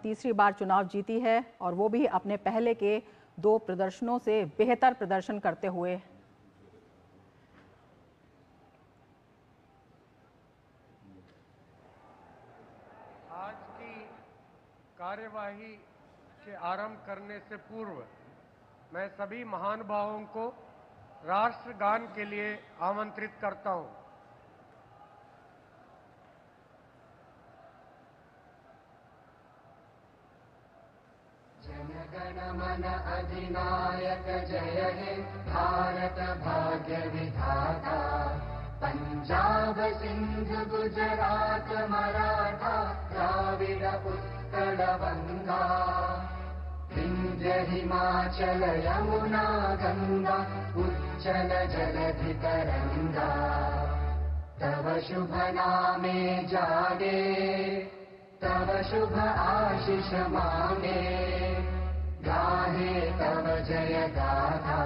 तीसरी बार चुनाव जीती है और वो भी अपने पहले के 2 प्रदर्शनों से बेहतर प्रदर्शन करते हुए। आज की कार्यवाही के आरंभ करने से पूर्व मैं सभी महानुभावों को राष्ट्रगान के लिए आमंत्रित करता हूं। जनगण मन अधिनायक जय हे भारत भाग्य विधाता, पंजाब सिंध गुजरात मराठा द्राविड उत्कल गंगा, विंध्य हिमाचल यमुना गंगा उच्चल जलधि तरंगा, तव शुभ नामे जागे तव शुभ आशीष मांगे, गाहे तव जय गाथा,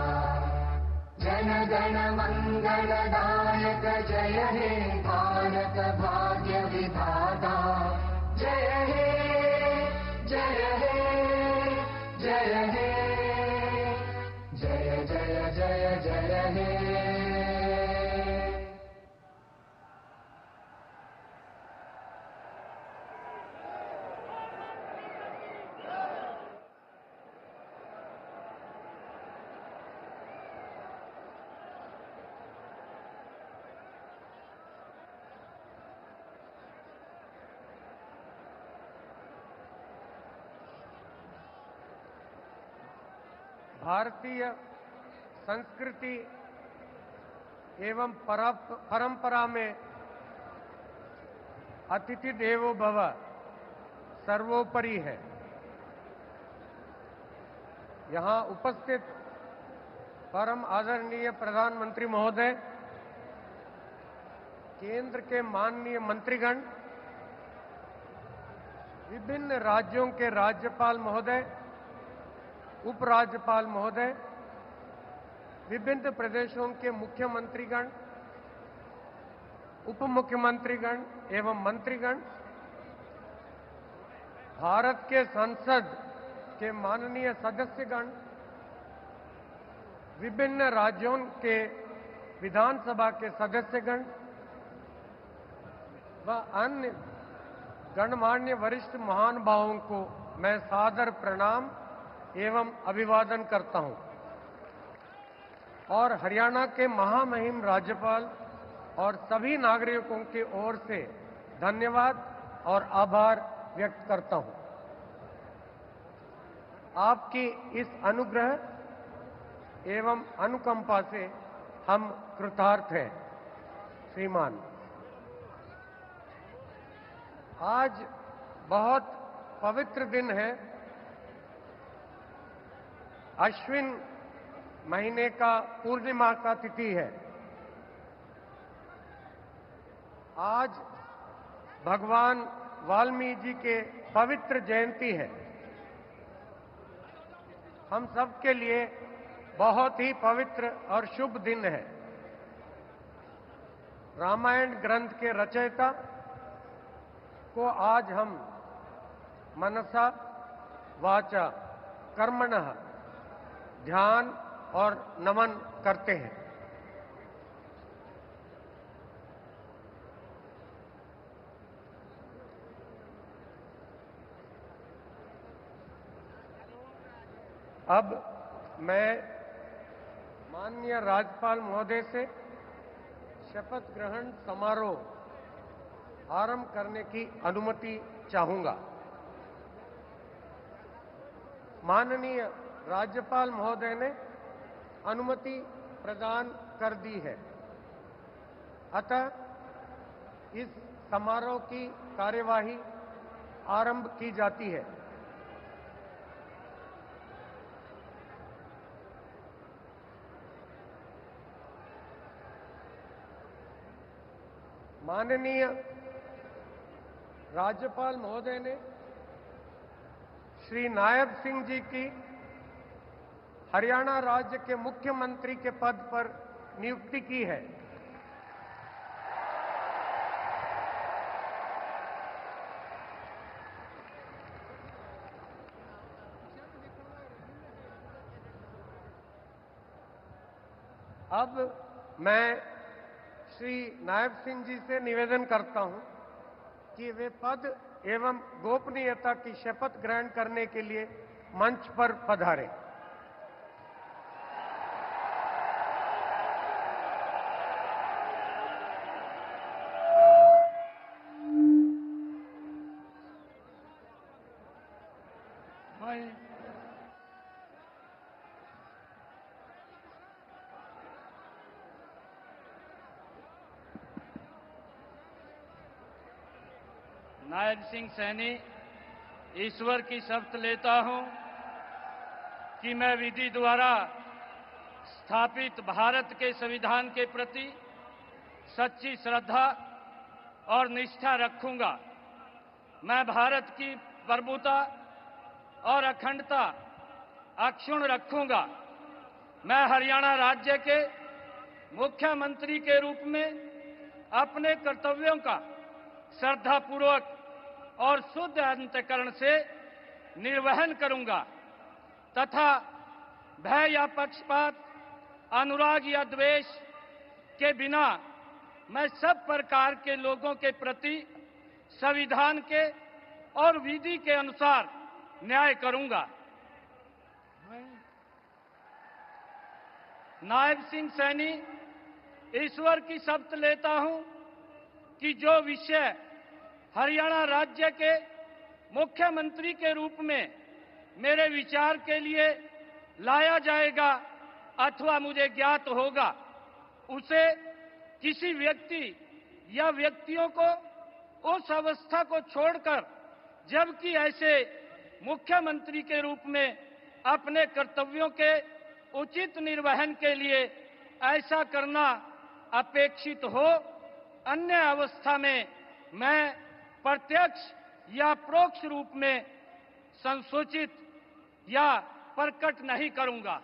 जन गण मंगलदायक जय हे भारत भाग्य विधाता, जय हे जय हे जय हे जय जय जय जय हे। भारतीय संस्कृति एवं परंपरा में अतिथि देवो भव सर्वोपरि है। यहां उपस्थित परम आदरणीय प्रधानमंत्री महोदय, केंद्र के माननीय मंत्रीगण, विभिन्न राज्यों के राज्यपाल महोदय, उपराज्यपाल महोदय, विभिन्न प्रदेशों के मुख्यमंत्रीगण, उप मुख्यमंत्रीगण एवं मंत्रीगण, भारत के संसद के माननीय सदस्यगण, विभिन्न राज्यों के विधानसभा के सदस्यगण व अन्य गणमान्य वरिष्ठ महानुभावों को मैं सादर प्रणाम एवं अभिवादन करता हूं और हरियाणा के महामहिम राज्यपाल और सभी नागरिकों की ओर से धन्यवाद और आभार व्यक्त करता हूं। आपकी इस अनुग्रह एवं अनुकंपा से हम कृतार्थ हैं। श्रीमान, आज बहुत पवित्र दिन है। अश्विन महीने का पूर्णिमा का तिथि है। आज भगवान वाल्मीकि जी के पवित्र जयंती है। हम सब के लिए बहुत ही पवित्र और शुभ दिन है। रामायण ग्रंथ के रचयिता को आज हम मनसा वाचा कर्मणः ध्यान और नमन करते हैं। अब मैं माननीय राज्यपाल महोदय से शपथ ग्रहण समारोह आरंभ करने की अनुमति चाहूंगा। माननीय राज्यपाल महोदय ने अनुमति प्रदान कर दी है, अतः इस समारोह की कार्यवाही आरंभ की जाती है। माननीय राज्यपाल महोदय ने श्री नायब सिंह जी की हरियाणा राज्य के मुख्यमंत्री के पद पर नियुक्ति की है। अब मैं श्री नायब सिंह जी से निवेदन करता हूं कि वे पद एवं गोपनीयता की शपथ ग्रहण करने के लिए मंच पर पधारें। नायब सिंह सैनी ईश्वर की शपथ लेता हूं कि मैं विधि द्वारा स्थापित भारत के संविधान के प्रति सच्ची श्रद्धा और निष्ठा रखूंगा। मैं भारत की प्रभुता और अखंडता अक्षुण्ण रखूंगा। मैं हरियाणा राज्य के मुख्यमंत्री के रूप में अपने कर्तव्यों का श्रद्धापूर्वक और शुद्ध अंतःकरण से निर्वहन करूंगा तथा भय या पक्षपात, अनुराग या द्वेष के बिना मैं सब प्रकार के लोगों के प्रति संविधान के और विधि के अनुसार न्याय करूंगा। नायब सिंह सैनी ईश्वर की शपथ लेता हूं कि जो विषय हरियाणा राज्य के मुख्यमंत्री के रूप में मेरे विचार के लिए लाया जाएगा अथवा मुझे ज्ञात होगा, उसे किसी व्यक्ति या व्यक्तियों को उस अवस्था को छोड़कर, जबकि ऐसे मुख्यमंत्री के रूप में अपने कर्तव्यों के उचित निर्वहन के लिए ऐसा करना अपेक्षित हो, अन्य अवस्था में मैं प्रत्यक्ष या परोक्ष रूप में संसूचित या प्रकट नहीं करूंगा।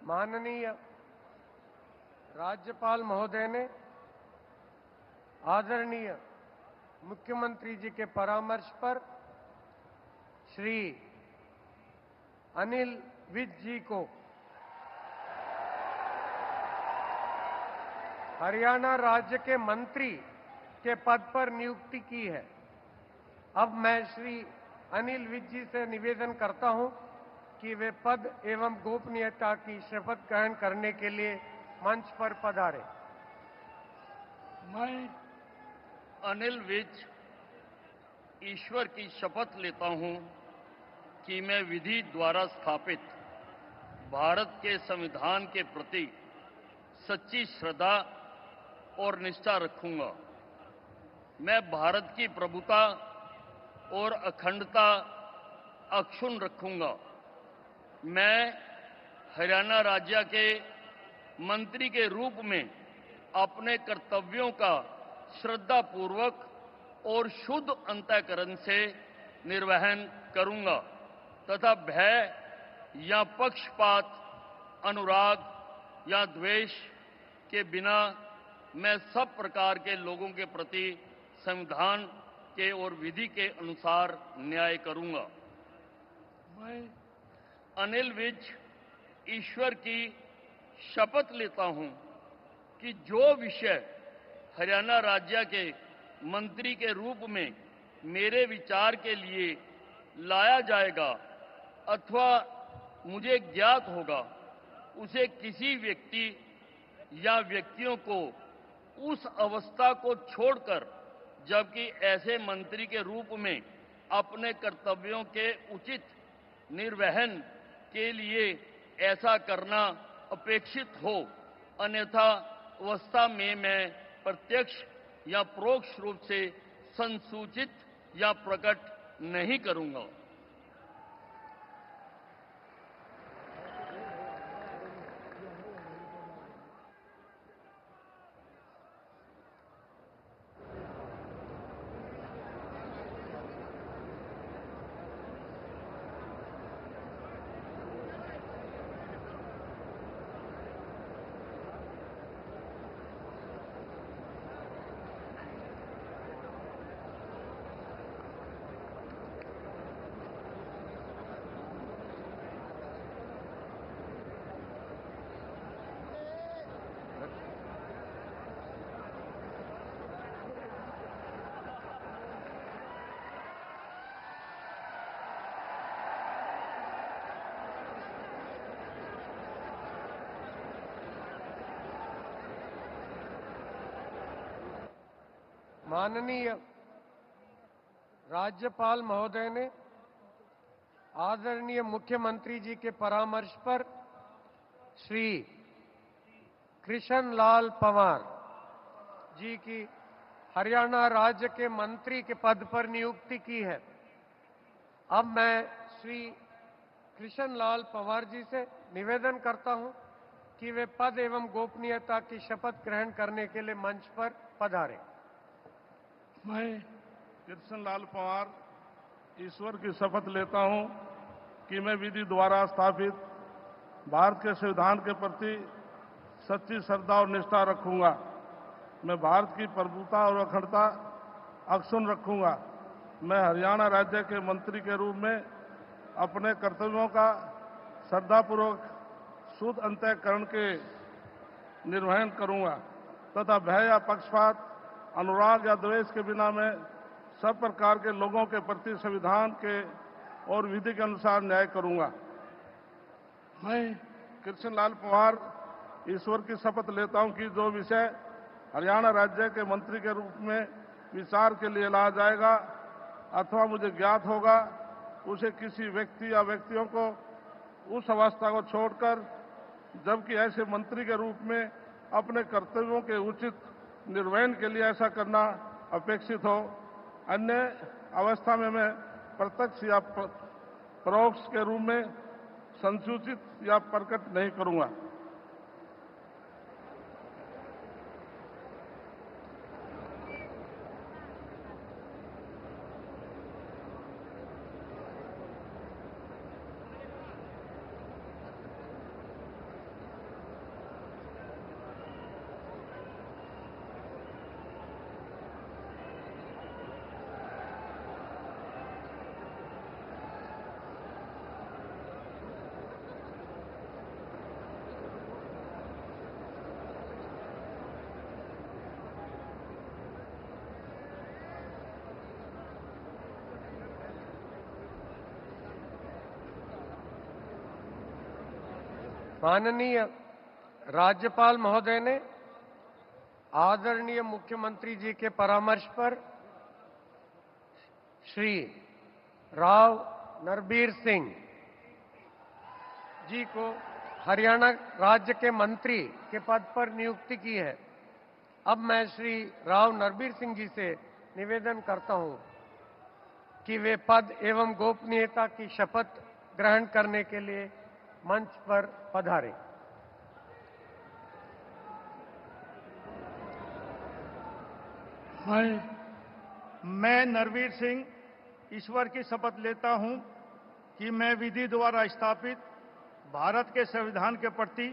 माननीय राज्यपाल महोदय ने आदरणीय मुख्यमंत्री जी के परामर्श पर श्री अनिल विज जी को हरियाणा राज्य के मंत्री के पद पर नियुक्ति की है। अब मैं श्री अनिल विज जी से निवेदन करता हूं कि वे पद एवं गोपनीयता की शपथ ग्रहण करने के लिए मंच पर पधारें। मैं अनिल विज ईश्वर की शपथ लेता हूं कि मैं विधि द्वारा स्थापित भारत के संविधान के प्रति सच्ची श्रद्धा और निष्ठा रखूंगा। मैं भारत की प्रभुता और अखंडता अक्षुण्ण रखूंगा। मैं हरियाणा राज्य के मंत्री के रूप में अपने कर्तव्यों का श्रद्धापूर्वक और शुद्ध अंतःकरण से निर्वहन करूंगा तथा भय या पक्षपात, अनुराग या द्वेष के बिना मैं सब प्रकार के लोगों के प्रति संविधान के और विधि के अनुसार न्याय करूंगा। मैं अनिल विज ईश्वर की शपथ लेता हूं कि जो विषय हरियाणा राज्य के मंत्री के रूप में मेरे विचार के लिए लाया जाएगा अथवा मुझे ज्ञात होगा, उसे किसी व्यक्ति या व्यक्तियों को उस अवस्था को छोड़कर, जबकि ऐसे मंत्री के रूप में अपने कर्तव्यों के उचित निर्वहन के लिए ऐसा करना अपेक्षित हो, अन्यथा अवस्था में मैं प्रत्यक्ष या परोक्ष रूप से संसूचित या प्रकट नहीं करूंगा। माननीय राज्यपाल महोदय ने आदरणीय मुख्यमंत्री जी के परामर्श पर श्री कृष्ण लाल पंवार जी की हरियाणा राज्य के मंत्री के पद पर नियुक्ति की है। अब मैं श्री कृष्ण लाल पंवार जी से निवेदन करता हूं कि वे पद एवं गोपनीयता की शपथ ग्रहण करने के लिए मंच पर पधारें। मैं कृष्ण लाल पंवार ईश्वर की शपथ लेता हूं कि मैं विधि द्वारा स्थापित भारत के संविधान के प्रति सच्ची श्रद्धा और निष्ठा रखूंगा। मैं भारत की प्रभुता और अखंडता अक्षुण्ण रखूंगा। मैं हरियाणा राज्य के मंत्री के रूप में अपने कर्तव्यों का श्रद्धापूर्वक शुद्ध अंतःकरण के निर्वहन करूंगा तथा भय या पक्षपात, अनुराग या द्वेष के बिना मैं सब प्रकार के लोगों के प्रति संविधान के और विधि के अनुसार न्याय करूंगा। मैं कृष्ण लाल पंवार ईश्वर की शपथ लेता हूं कि जो विषय हरियाणा राज्य के मंत्री के रूप में विचार के लिए लाया जाएगा अथवा मुझे ज्ञात होगा, उसे किसी व्यक्ति या व्यक्तियों को उस अवस्था को छोड़कर, जबकि ऐसे मंत्री के रूप में अपने कर्तव्यों के उचित निर्वहन के लिए ऐसा करना अपेक्षित हो, अन्य अवस्था में मैं प्रत्यक्ष या परोक्ष के रूप में संसूचित या प्रकट नहीं करूंगा। माननीय राज्यपाल महोदय ने आदरणीय मुख्यमंत्री जी के परामर्श पर श्री राव नरबीर सिंह जी को हरियाणा राज्य के मंत्री के पद पर नियुक्ति की है। अब मैं श्री राव नरबीर सिंह जी से निवेदन करता हूं कि वे पद एवं गोपनीयता की शपथ ग्रहण करने के लिए मंच पर पधारें। मैं नरवीर सिंह ईश्वर की शपथ लेता हूं कि मैं विधि द्वारा स्थापित भारत के संविधान के प्रति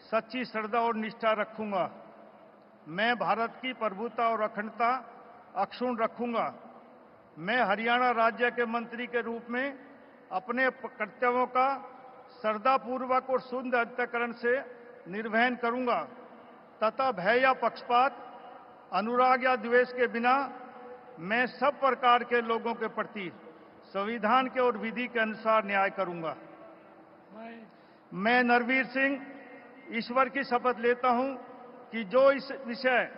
सच्ची श्रद्धा और निष्ठा रखूंगा। मैं भारत की प्रभुता और अखंडता अक्षुण्ण रखूंगा। मैं हरियाणा राज्य के मंत्री के रूप में अपने कर्तव्यों का श्रद्धापूर्वक और शुद्ध अंतःकरण से निर्वहन करूंगा तथा भय या पक्षपात, अनुराग या द्वेष के बिना मैं सब प्रकार के लोगों के प्रति संविधान के और विधि के अनुसार न्याय करूंगा। मैं नरवीर सिंह ईश्वर की शपथ लेता हूं कि जो इस विषय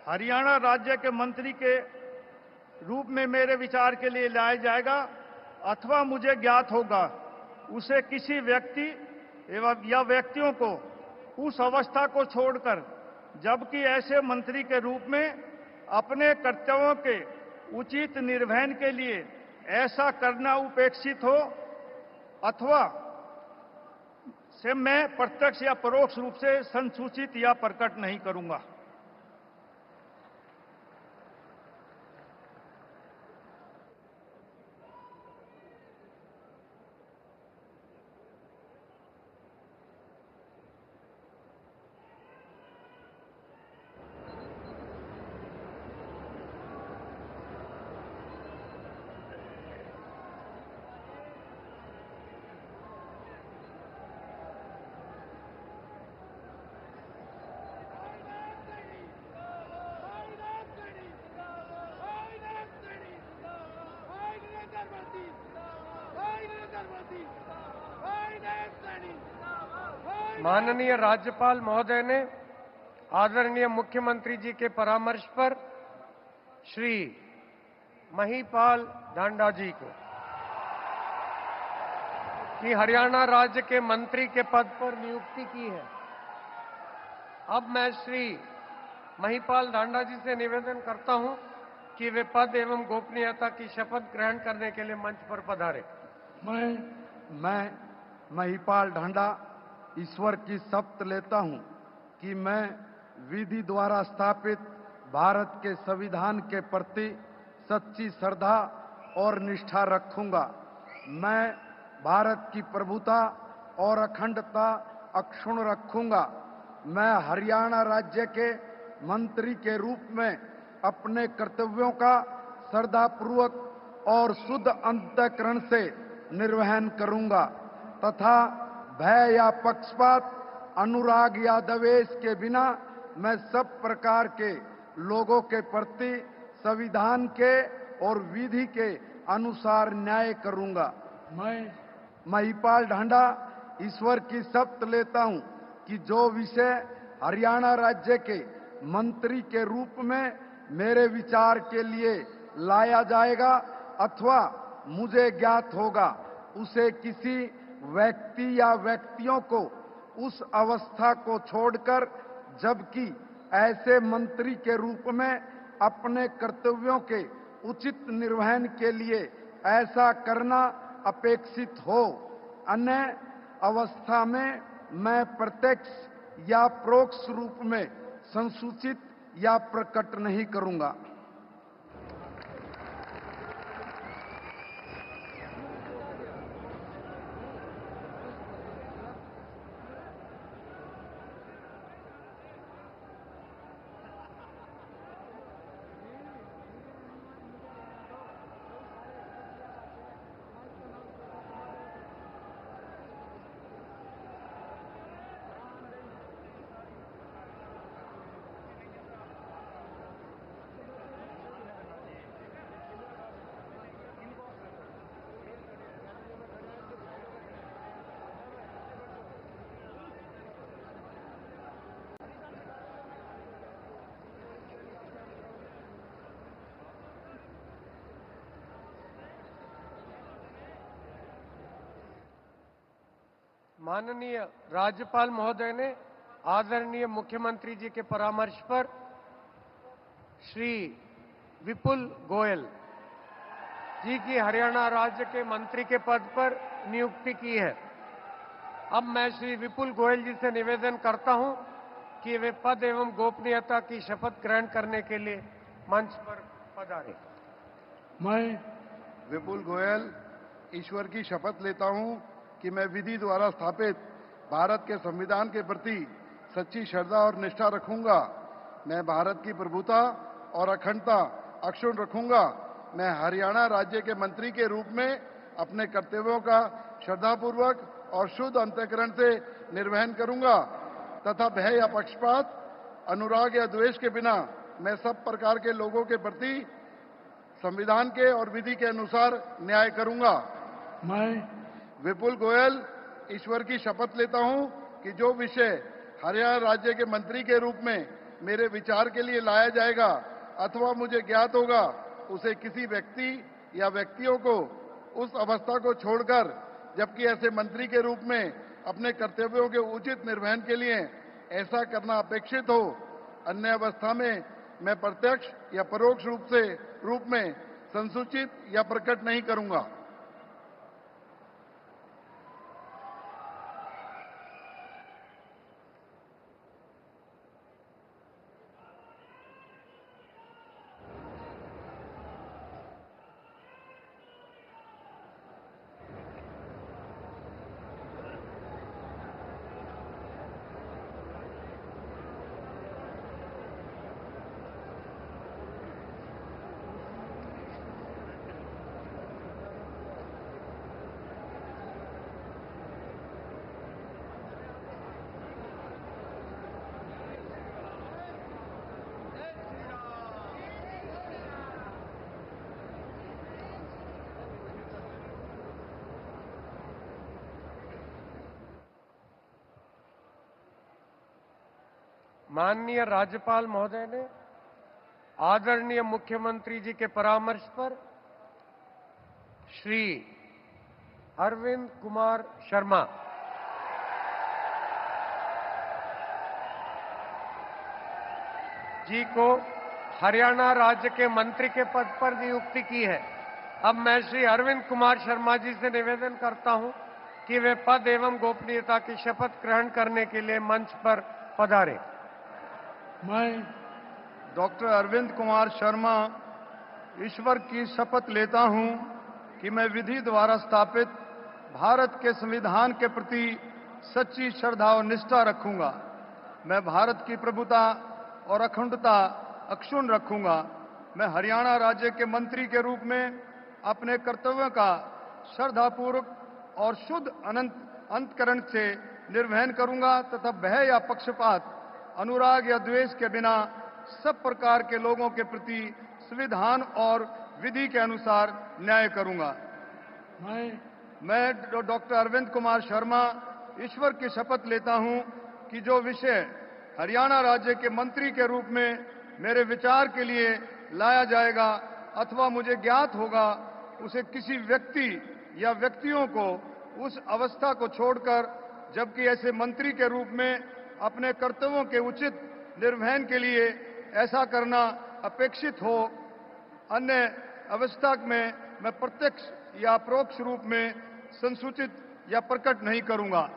हरियाणा राज्य के मंत्री के रूप में मेरे विचार के लिए लाया जाएगा अथवा मुझे ज्ञात होगा, उसे किसी व्यक्ति एवं या व्यक्तियों को उस अवस्था को छोड़कर, जबकि ऐसे मंत्री के रूप में अपने कर्तव्यों के उचित निर्वहन के लिए ऐसा करना उपेक्षित हो अथवा से मैं प्रत्यक्ष या परोक्ष रूप से संसूचित या प्रकट नहीं करूंगा। माननीय राज्यपाल महोदय ने आदरणीय मुख्यमंत्री जी के परामर्श पर श्री महिपाल ढांडा जी को कि हरियाणा राज्य के मंत्री के पद पर नियुक्ति की है। अब मैं श्री महिपाल ढांडा जी से निवेदन करता हूं कि वे पद एवं गोपनीयता की शपथ ग्रहण करने के लिए मंच पर पधारे। मैं महिपाल ढांडा ईश्वर की शपथ लेता हूं कि मैं विधि द्वारा स्थापित भारत के संविधान के प्रति सच्ची श्रद्धा और निष्ठा रखूंगा। मैं भारत की प्रभुता और अखंडता अक्षुण्ण रखूंगा। मैं हरियाणा राज्य के मंत्री के रूप में अपने कर्तव्यों का श्रद्धापूर्वक और शुद्ध अंतःकरण से निर्वहन करूंगा तथा भय या पक्षपात, अनुराग या द्वेष के बिना मैं सब प्रकार के लोगों के प्रति संविधान के और विधि के अनुसार न्याय करूंगा। मैं महिपाल ढांडा ईश्वर की शपथ लेता हूं कि जो विषय हरियाणा राज्य के मंत्री के रूप में मेरे विचार के लिए लाया जाएगा अथवा मुझे ज्ञात होगा, उसे किसी व्यक्ति या व्यक्तियों को उस अवस्था को छोड़कर, जबकि ऐसे मंत्री के रूप में अपने कर्तव्यों के उचित निर्वहन के लिए ऐसा करना अपेक्षित हो, अन्य अवस्था में मैं प्रत्यक्ष या परोक्ष रूप में संसूचित या प्रकट नहीं करूंगा। माननीय राज्यपाल महोदय ने आदरणीय मुख्यमंत्री जी के परामर्श पर श्री विपुल गोयल जी की हरियाणा राज्य के मंत्री के पद पर नियुक्ति की है। अब मैं श्री विपुल गोयल जी से निवेदन करता हूं कि वे पद एवं गोपनीयता की शपथ ग्रहण करने के लिए मंच पर पधारें। मैं विपुल गोयल ईश्वर की शपथ लेता हूं कि मैं विधि द्वारा स्थापित भारत के संविधान के प्रति सच्ची श्रद्धा और निष्ठा रखूंगा। मैं भारत की प्रभुता और अखंडता अक्षुण्ण रखूंगा। मैं हरियाणा राज्य के मंत्री के रूप में अपने कर्तव्यों का श्रद्धापूर्वक और शुद्ध अंतःकरण से निर्वहन करूंगा तथा भय या पक्षपात, अनुराग या द्वेष के बिना मैं सब प्रकार के लोगों के प्रति संविधान के और विधि के अनुसार न्याय करूंगा। मैं विपुल गोयल ईश्वर की शपथ लेता हूं कि जो विषय हरियाणा राज्य के मंत्री के रूप में मेरे विचार के लिए लाया जाएगा अथवा मुझे ज्ञात होगा, उसे किसी व्यक्ति या व्यक्तियों को उस अवस्था को छोड़कर, जबकि ऐसे मंत्री के रूप में अपने कर्तव्यों के उचित निर्वहन के लिए ऐसा करना अपेक्षित हो, अन्य अवस्था में मैं प्रत्यक्ष या परोक्ष रूप में संसूचित या प्रकट नहीं करूंगा। माननीय राज्यपाल महोदय ने आदरणीय मुख्यमंत्री जी के परामर्श पर श्री अरविंद कुमार शर्मा जी को हरियाणा राज्य के मंत्री के पद पर नियुक्ति की है। अब मैं श्री अरविंद कुमार शर्मा जी से निवेदन करता हूं कि वे पद एवं गोपनीयता की शपथ ग्रहण करने के लिए मंच पर पधारें। मैं डॉक्टर अरविंद कुमार शर्मा ईश्वर की शपथ लेता हूं कि मैं विधि द्वारा स्थापित भारत के संविधान के प्रति सच्ची श्रद्धा और निष्ठा रखूंगा। मैं भारत की प्रभुता और अखंडता अक्षुण्ण रखूंगा। मैं हरियाणा राज्य के मंत्री के रूप में अपने कर्तव्यों का श्रद्धापूर्वक और शुद्ध अंतःकरण से निर्वहन करूंगा तथा भय या पक्षपात, अनुराग या द्वेष के बिना सब प्रकार के लोगों के प्रति संविधान और विधि के अनुसार न्याय करूंगा। मैं डॉक्टर अरविंद कुमार शर्मा ईश्वर की शपथ लेता हूं कि जो विषय हरियाणा राज्य के मंत्री के रूप में मेरे विचार के लिए लाया जाएगा अथवा मुझे ज्ञात होगा, उसे किसी व्यक्ति या व्यक्तियों को उस अवस्था को छोड़कर, जबकि ऐसे मंत्री के रूप में अपने कर्तव्यों के उचित निर्वहन के लिए ऐसा करना अपेक्षित हो, अन्य अवस्था में मैं प्रत्यक्ष या परोक्ष रूप में संसूचित या प्रकट नहीं करूंगा।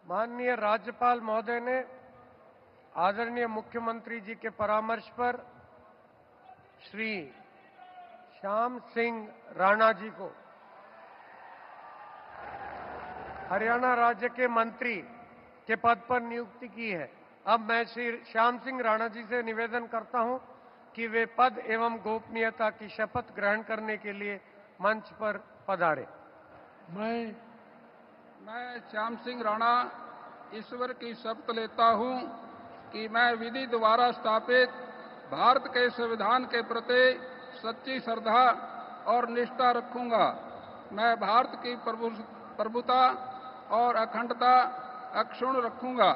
माननीय राज्यपाल महोदय ने आदरणीय मुख्यमंत्री जी के परामर्श पर श्री श्याम सिंह राणा जी को हरियाणा राज्य के मंत्री के पद पर नियुक्ति की है। अब मैं श्री श्याम सिंह राणा जी से निवेदन करता हूं कि वे पद एवं गोपनीयता की शपथ ग्रहण करने के लिए मंच पर पधारे। मैं श्याम सिंह राणा ईश्वर की शपथ लेता हूं कि मैं विधि द्वारा स्थापित भारत के संविधान के प्रति सच्ची श्रद्धा और निष्ठा रखूंगा। मैं भारत की प्रभुता और अखंडता अक्षुण्ण रखूंगा।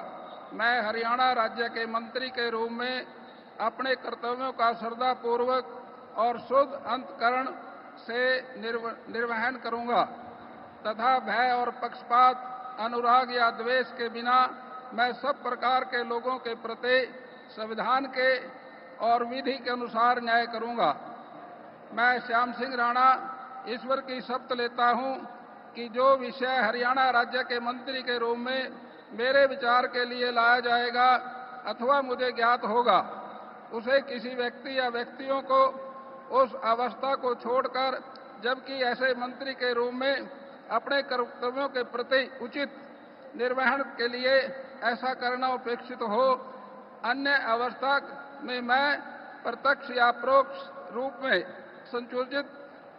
मैं हरियाणा राज्य के मंत्री के रूप में अपने कर्तव्यों का श्रद्धापूर्वक और शुद्ध अंतःकरण से निर्वहन करूंगा तथा भय और पक्षपात, अनुराग या द्वेष के बिना मैं सब प्रकार के लोगों के प्रति संविधान के और विधि के अनुसार न्याय करूंगा। मैं श्याम सिंह राणा ईश्वर की शपथ लेता हूं कि जो विषय हरियाणा राज्य के मंत्री के रूप में मेरे विचार के लिए लाया जाएगा अथवा मुझे ज्ञात होगा, उसे किसी व्यक्ति या व्यक्तियों को उस अवस्था को छोड़कर, जबकि ऐसे मंत्री के रूप में अपने कर्तव्यों के प्रति उचित निर्वहन के लिए ऐसा करना अपेक्षित हो, अन्य अवस्था में मैं प्रत्यक्ष या परोक्ष रूप में संयोजित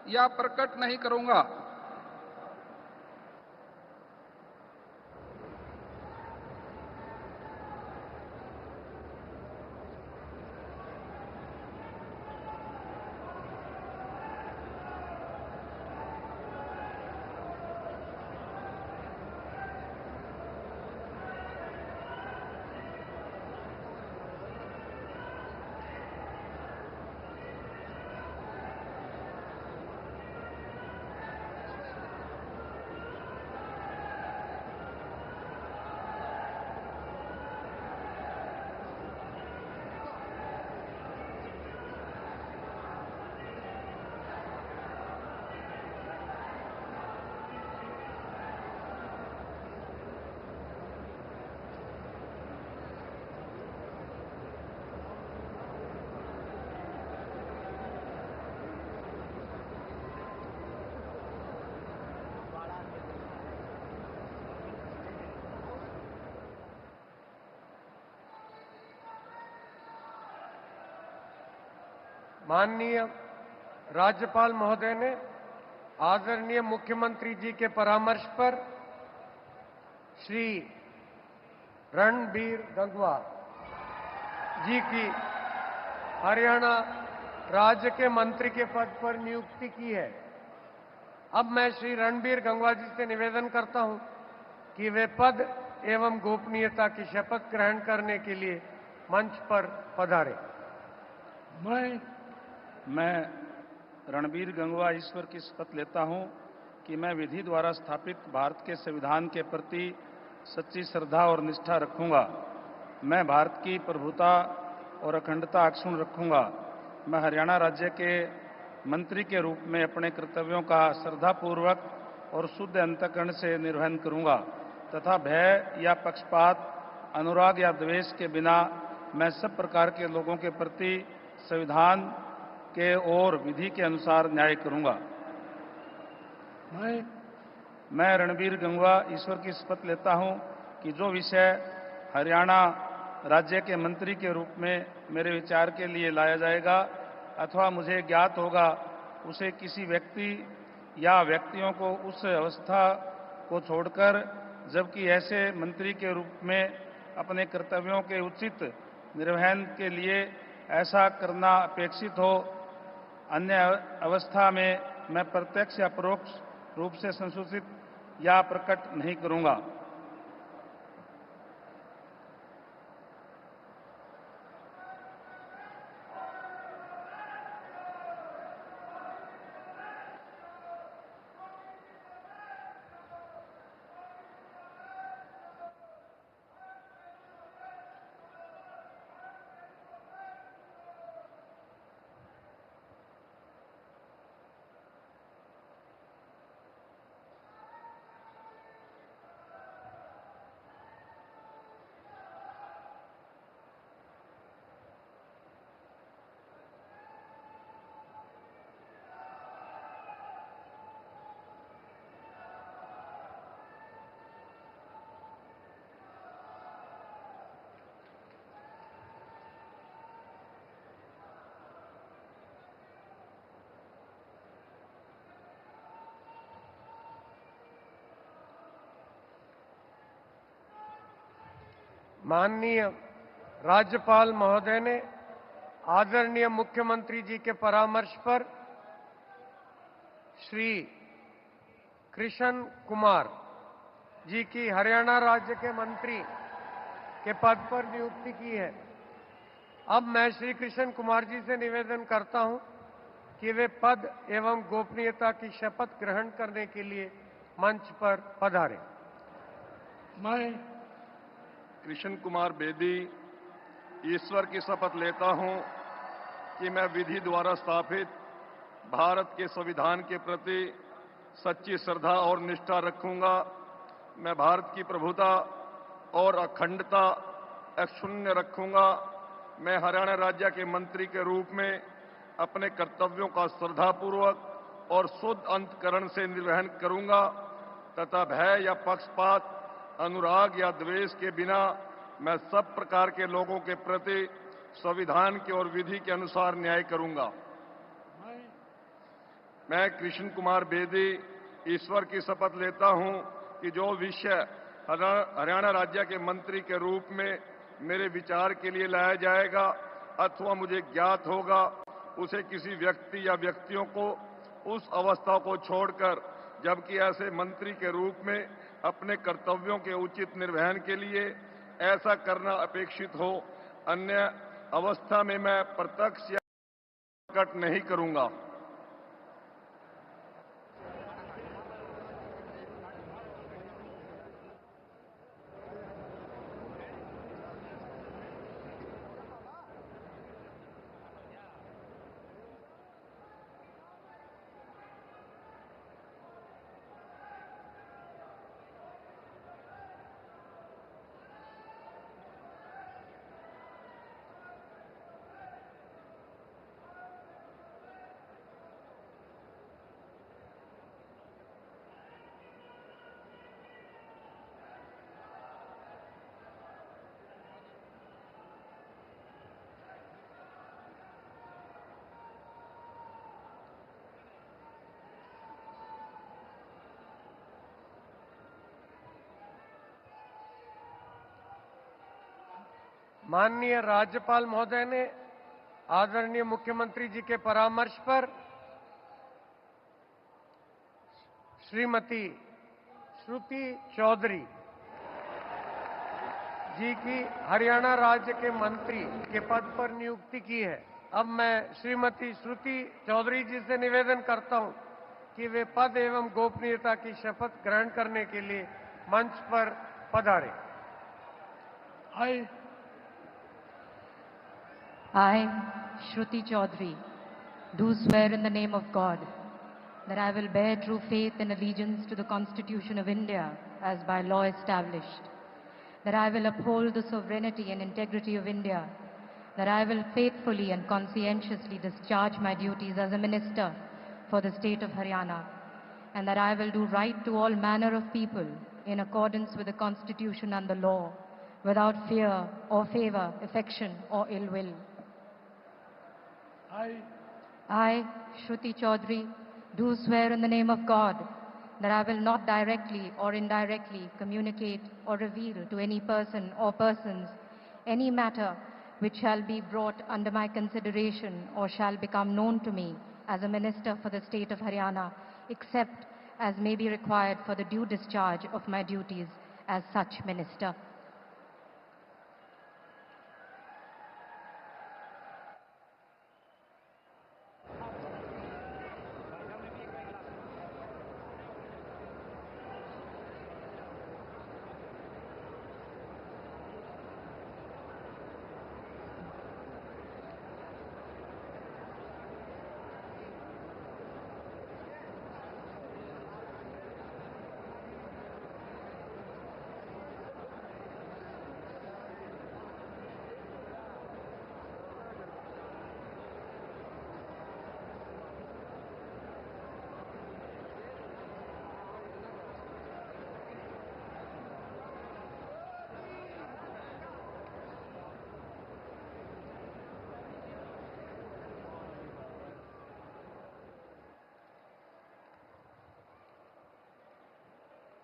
या प्रकट नहीं करूंगा। माननीय राज्यपाल महोदय ने आदरणीय मुख्यमंत्री जी के परामर्श पर श्री रणबीर गंगवा जी की हरियाणा राज्य के मंत्री के पद पर नियुक्ति की है। अब मैं श्री रणबीर गंगवा जी से निवेदन करता हूं कि वे पद एवं गोपनीयता की शपथ ग्रहण करने के लिए मंच पर पधारे। मैं रणबीर गंगवा ईश्वर की शपथ लेता हूं कि मैं विधि द्वारा स्थापित भारत के संविधान के प्रति सच्ची श्रद्धा और निष्ठा रखूंगा। मैं भारत की प्रभुता और अखंडता अक्षुण्ण रखूंगा। मैं हरियाणा राज्य के मंत्री के रूप में अपने कर्तव्यों का श्रद्धापूर्वक और शुद्ध अंतःकरण से निर्वहन करूंगा तथा भय या पक्षपात, अनुराग या द्वेष के बिना मैं सब प्रकार के लोगों के प्रति संविधान के और विधि के अनुसार न्याय करूंगा। मैं रणबीर गंगवा ईश्वर की शपथ लेता हूं कि जो विषय हरियाणा राज्य के मंत्री के रूप में मेरे विचार के लिए लाया जाएगा अथवा मुझे ज्ञात होगा, उसे किसी व्यक्ति या व्यक्तियों को उस अवस्था को छोड़कर, जबकि ऐसे मंत्री के रूप में अपने कर्तव्यों के उचित निर्वहन के लिए ऐसा करना अपेक्षित हो, अन्य अवस्था में मैं प्रत्यक्ष या परोक्ष रूप से संसूचित या प्रकट नहीं करूंगा। माननीय राज्यपाल महोदय ने आदरणीय मुख्यमंत्री जी के परामर्श पर श्री कृष्ण कुमार जी की हरियाणा राज्य के मंत्री के पद पर नियुक्ति की है। अब मैं श्री कृष्ण कुमार जी से निवेदन करता हूं कि वे पद एवं गोपनीयता की शपथ ग्रहण करने के लिए मंच पर पधारें। मैं कृष्ण कुमार बेदी ईश्वर की शपथ लेता हूं कि मैं विधि द्वारा स्थापित भारत के संविधान के प्रति सच्ची श्रद्धा और निष्ठा रखूंगा। मैं भारत की प्रभुता और अखंडता अक्षुण्ण रखूंगा। मैं हरियाणा राज्य के मंत्री के रूप में अपने कर्तव्यों का श्रद्धापूर्वक और शुद्ध अंतकरण से निर्वहन करूंगा तथा भय या पक्षपात, अनुराग या द्वेष के बिना मैं सब प्रकार के लोगों के प्रति संविधान के और विधि के अनुसार न्याय करूंगा। मैं कृष्ण कुमार बेदी ईश्वर की शपथ लेता हूं कि जो विषय हरियाणा राज्य के मंत्री के रूप में मेरे विचार के लिए लाया जाएगा अथवा मुझे ज्ञात होगा, उसे किसी व्यक्ति या व्यक्तियों को उस अवस्था को छोड़कर, जबकि ऐसे मंत्री के रूप में अपने कर्तव्यों के उचित निर्वहन के लिए ऐसा करना अपेक्षित हो, अन्य अवस्था में मैं प्रत्यक्ष या प्रकट नहीं करूंगा। माननीय राज्यपाल महोदय ने आदरणीय मुख्यमंत्री जी के परामर्श पर श्रीमती श्रुति चौधरी जी की हरियाणा राज्य के मंत्री के पद पर नियुक्ति की है। अब मैं श्रीमती श्रुति चौधरी जी से निवेदन करता हूं कि वे पद एवं गोपनीयता की शपथ ग्रहण करने के लिए मंच पर पधारें। I, Shruti Chaudhary, do swear in the name of God that I will bear true faith and allegiance to the Constitution of India as by law established, that I will uphold the sovereignty and integrity of India, that I will faithfully and conscientiously discharge my duties as a minister for the state of Haryana, and that I will do right to all manner of people in accordance with the Constitution and the law, without fear or favor, affection or ill will. I, Shruti Chaudhary, do swear in the name of God that I will not directly or indirectly communicate or reveal to any person or persons any matter which shall be brought under my consideration or shall become known to me as a minister for the state of Haryana, except as may be required for the due discharge of my duties as such minister.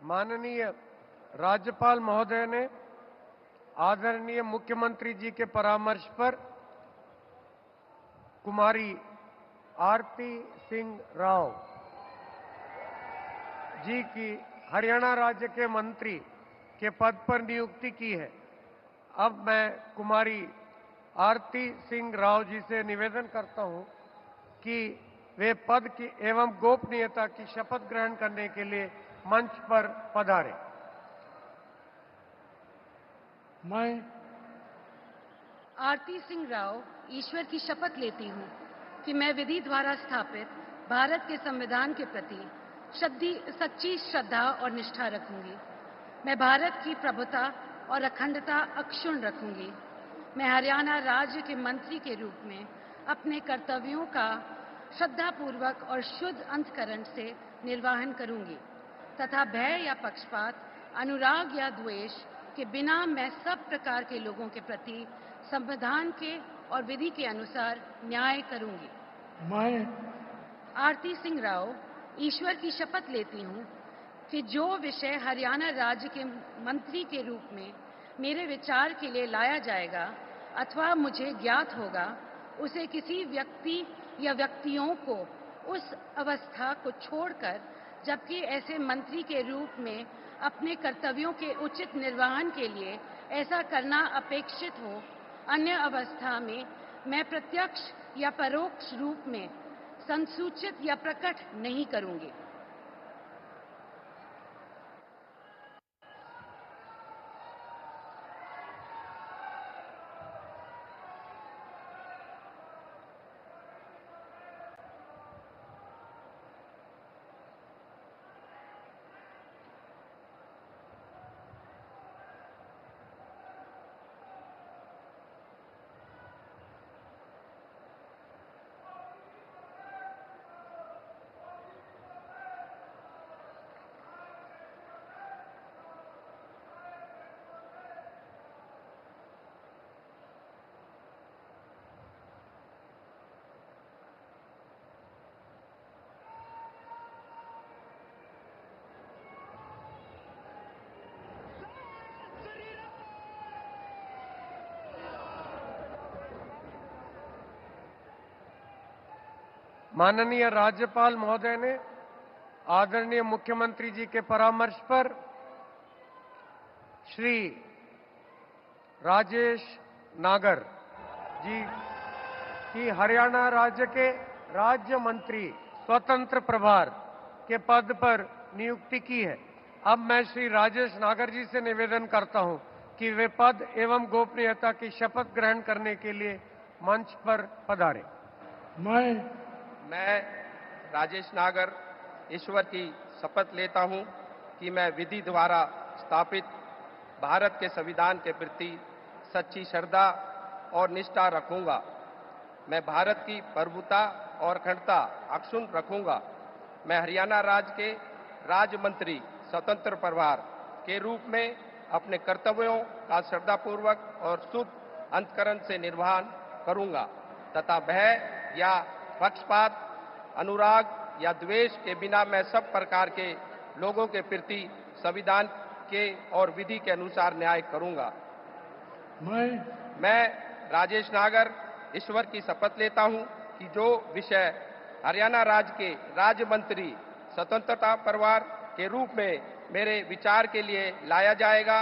माननीय राज्यपाल महोदय ने आदरणीय मुख्यमंत्री जी के परामर्श पर कुमारी आरती सिंह राव जी की हरियाणा राज्य के मंत्री के पद पर नियुक्ति की है। अब मैं कुमारी आरती सिंह राव जी से निवेदन करता हूं कि वे पद की एवं गोपनीयता की शपथ ग्रहण करने के लिए मंच पर पधारें। मैं आरती सिंह राव ईश्वर की शपथ लेती हूँ कि मैं विधि द्वारा स्थापित भारत के संविधान के प्रति सच्ची श्रद्धा और निष्ठा रखूंगी। मैं भारत की प्रभुता और अखंडता अक्षुण्ण रखूंगी। मैं हरियाणा राज्य के मंत्री के रूप में अपने कर्तव्यों का श्रद्धापूर्वक और शुद्ध अंतःकरण से निर्वहन करूंगी तथा भय या पक्षपात, अनुराग या द्वेष के बिना मैं सब प्रकार के लोगों के प्रति संविधान के और विधि के अनुसार न्याय करूंगी। मैं आरती सिंह राव ईश्वर की शपथ लेती हूँ कि जो विषय हरियाणा राज्य के मंत्री के रूप में मेरे विचार के लिए लाया जाएगा अथवा मुझे ज्ञात होगा, उसे किसी व्यक्ति या व्यक्तियों को उस अवस्था को छोड़कर, जबकि ऐसे मंत्री के रूप में अपने कर्तव्यों के उचित निर्वहन के लिए ऐसा करना अपेक्षित हो, अन्य अवस्था में मैं प्रत्यक्ष या परोक्ष रूप में संसूचित या प्रकट नहीं करूंगी। माननीय राज्यपाल महोदय ने आदरणीय मुख्यमंत्री जी के परामर्श पर श्री राजेश नागर जी की हरियाणा राज्य के राज्य मंत्री स्वतंत्र प्रभार के पद पर नियुक्ति की है। अब मैं श्री राजेश नागर जी से निवेदन करता हूं कि वे पद एवं गोपनीयता की शपथ ग्रहण करने के लिए मंच पर पधारें। मैं राजेश नागर ईश्वर की शपथ लेता हूं कि मैं विधि द्वारा स्थापित भारत के संविधान के प्रति सच्ची श्रद्धा और निष्ठा रखूंगा। मैं भारत की प्रभुता और अखंडता अक्षुण्ण रखूंगा। मैं हरियाणा राज्य के राज्य मंत्री स्वतंत्र प्रभार के रूप में अपने कर्तव्यों का श्रद्धापूर्वक और शुद्ध अंतःकरण से निर्वहन करूंगा तथा भय या पक्षपात, अनुराग या द्वेष के बिना मैं सब प्रकार के लोगों के प्रति संविधान के और विधि के अनुसार न्याय करूंगा। मैं राजेश नागर ईश्वर की शपथ लेता हूं कि जो विषय हरियाणा राज्य के राज्य मंत्री स्वतंत्रता प्रभार के रूप में मेरे विचार के लिए लाया जाएगा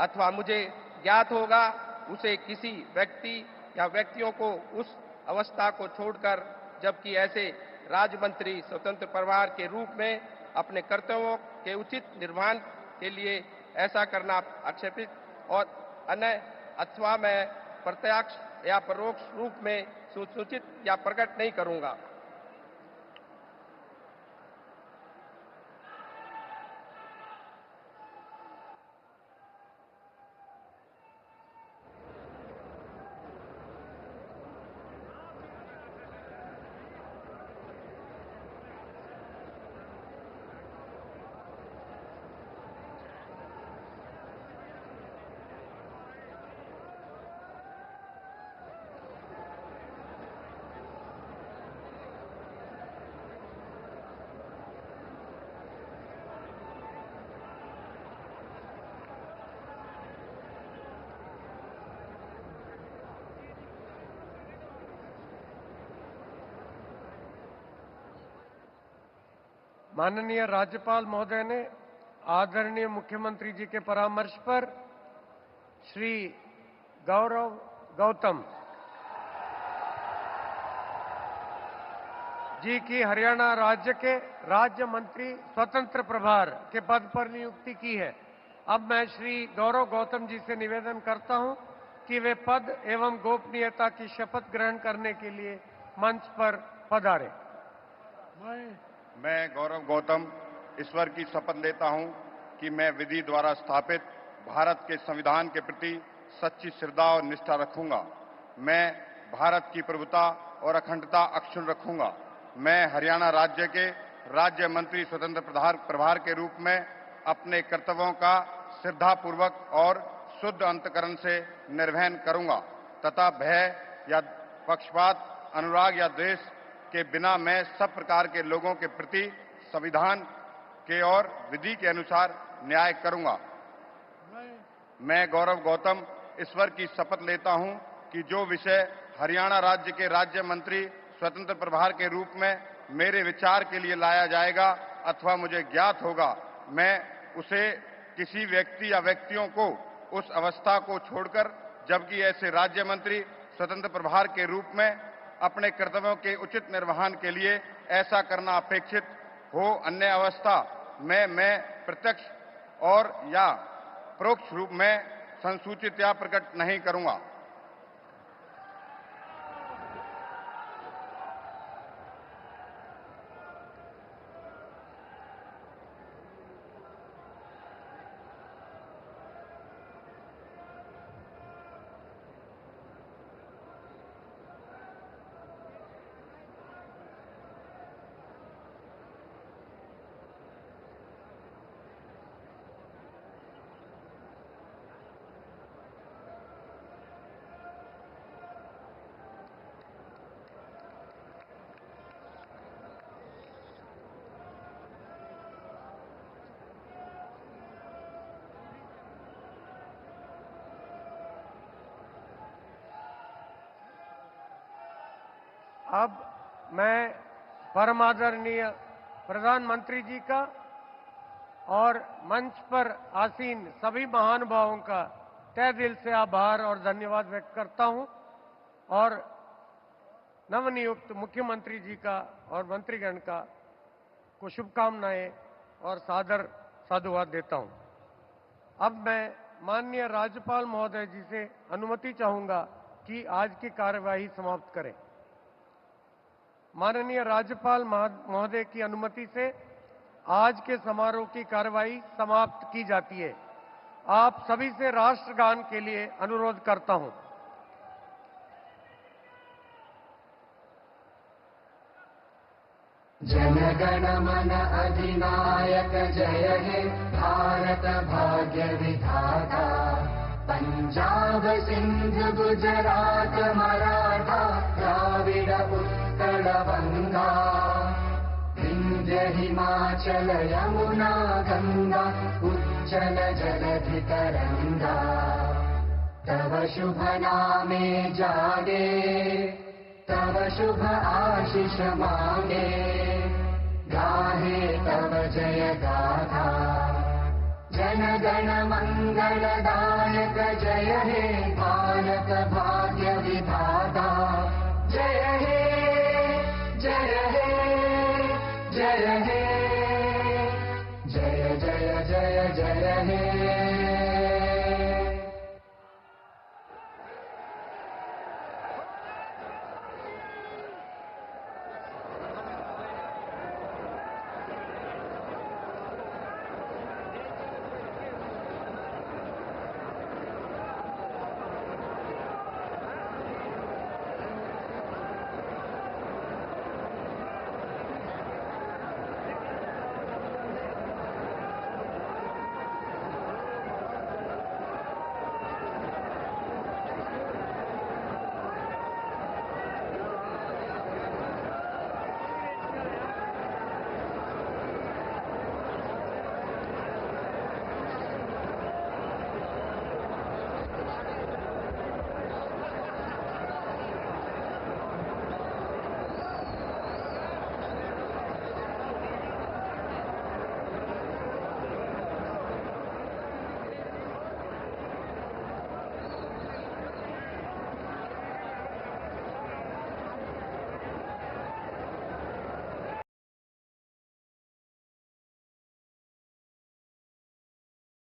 अथवा मुझे ज्ञात होगा, उसे किसी व्यक्ति या व्यक्तियों को उस अवस्था को छोड़कर, जबकि ऐसे राज्य मंत्री स्वतंत्र प्रभार के रूप में अपने कर्तव्यों के उचित निर्वहन के लिए ऐसा करना आक्षेपित और अन्य अथवा मैं प्रत्यक्ष या परोक्ष रूप में सूचित या प्रकट नहीं करूंगा। माननीय राज्यपाल महोदय ने आदरणीय मुख्यमंत्री जी के परामर्श पर श्री गौरव गौतम जी की हरियाणा राज्य के राज्य मंत्री स्वतंत्र प्रभार के पद पर नियुक्ति की है। अब मैं श्री गौरव गौतम जी से निवेदन करता हूं कि वे पद एवं गोपनीयता की शपथ ग्रहण करने के लिए मंच पर पधारें। मैं गौरव गौतम ईश्वर की शपथ लेता हूं कि मैं विधि द्वारा स्थापित भारत के संविधान के प्रति सच्ची श्रद्धा और निष्ठा रखूंगा। मैं भारत की प्रभुता और अखंडता अक्षुण्ण रखूंगा। मैं हरियाणा राज्य के राज्य मंत्री स्वतंत्र प्रभार के रूप में अपने कर्तव्यों का श्रद्धापूर्वक और शुद्ध अंतकरण से निर्वहन करूंगा तथा भय या पक्षपात, अनुराग या द्वेष के बिना मैं सब प्रकार के लोगों के प्रति संविधान के और विधि के अनुसार न्याय करूंगा। मैं गौरव गौतम ईश्वर की शपथ लेता हूं कि जो विषय हरियाणा राज्य के राज्य मंत्री स्वतंत्र प्रभार के रूप में मेरे विचार के लिए लाया जाएगा अथवा मुझे ज्ञात होगा, मैं उसे किसी व्यक्ति या व्यक्तियों को उस अवस्था को छोड़कर, जबकि ऐसे राज्य मंत्री स्वतंत्र प्रभार के रूप में अपने कर्तव्यों के उचित निर्वहन के लिए ऐसा करना अपेक्षित हो, अन्य अवस्था मैं प्रत्यक्ष और या परोक्ष रूप में संसूचित या प्रकट नहीं करूंगा। अब मैं परमादरणीय प्रधानमंत्री जी का और मंच पर आसीन सभी महानुभावों का तहे दिल से आभार और धन्यवाद व्यक्त करता हूं और नवनियुक्त मुख्यमंत्री जी का और मंत्रीगण का को शुभकामनाएं और सादर साधुवाद देता हूं। अब मैं माननीय राज्यपाल महोदय जी से अनुमति चाहूंगा कि आज की कार्यवाही समाप्त करें। माननीय राज्यपाल महोदय की अनुमति से आज के समारोह की कार्यवाही समाप्त की जाती है। आप सभी से राष्ट्रगान के लिए अनुरोध करता हूं। जनगण मन अधिनायक जय हे भारत भाग्य विधाता, पंजाब सिंध गुजरात मराठा द्राविड उत्कल बंगा, विंध्य हिमाचल यमुना गंगा उज्जल जलधि तरंगा, तव शुभ नामे जागे तव शुभ आशीष मांगे, गाहे तव जय गाथा, जन गण मंगलदायक जय हे भारत